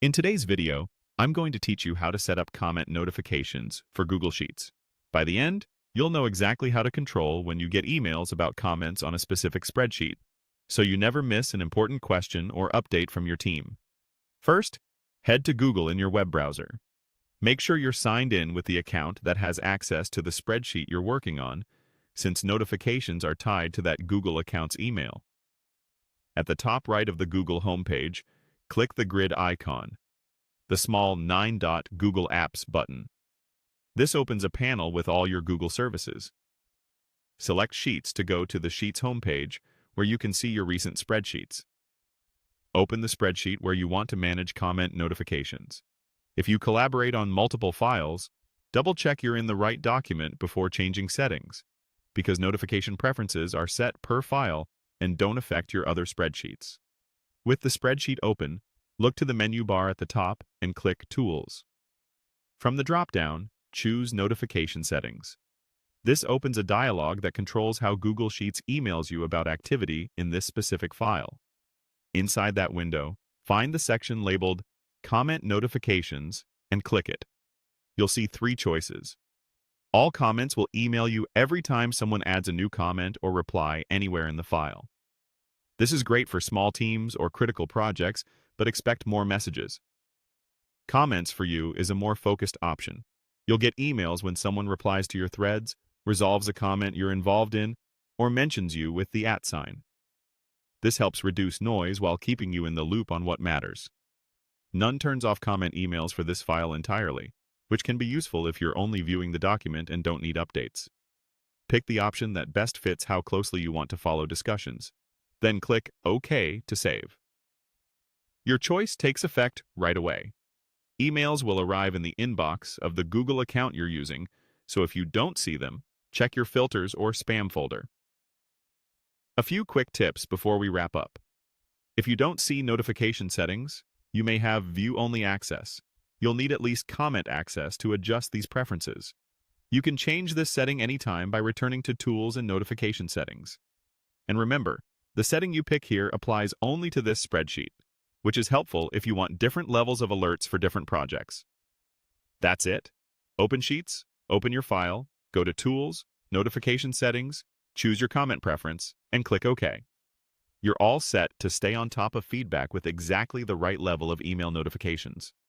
In today's video, I'm going to teach you how to set up comment notifications for Google Sheets. By the end, you'll know exactly how to control when you get emails about comments on a specific spreadsheet, so you never miss an important question or update from your team. First, head to Google in your web browser. Make sure you're signed in with the account that has access to the spreadsheet you're working on, since notifications are tied to that Google account's email. At the top right of the Google homepage, click the grid icon, the small 9-dot Google Apps button. This opens a panel with all your Google services. Select Sheets to go to the Sheets homepage, where you can see your recent spreadsheets. Open the spreadsheet where you want to manage comment notifications. If you collaborate on multiple files, double-check you're in the right document before changing settings, because notification preferences are set per file and don't affect your other spreadsheets. With the spreadsheet open, look to the menu bar at the top and click Tools. From the drop-down, choose Notification Settings. This opens a dialog that controls how Google Sheets emails you about activity in this specific file. Inside that window, find the section labeled Comment Notifications and click it. You'll see three choices. All comments will email you every time someone adds a new comment or reply anywhere in the file. This is great for small teams or critical projects, but expect more messages. Comments for you is a more focused option. You'll get emails when someone replies to your threads, resolves a comment you're involved in, or mentions you with the @ sign. This helps reduce noise while keeping you in the loop on what matters. None turns off comment emails for this file entirely, which can be useful if you're only viewing the document and don't need updates. Pick the option that best fits how closely you want to follow discussions. Then click OK to save. Your choice takes effect right away. Emails will arrive in the inbox of the Google account you're using, so if you don't see them, check your filters or spam folder. A few quick tips before we wrap up. If you don't see notification settings, you may have view-only access. You'll need at least comment access to adjust these preferences. You can change this setting anytime by returning to Tools and Notification Settings. And remember, the setting you pick here applies only to this spreadsheet, which is helpful if you want different levels of alerts for different projects. That's it. Open Sheets, open your file, go to Tools, Notification Settings, choose your comment preference, and click OK. You're all set to stay on top of feedback with exactly the right level of email notifications.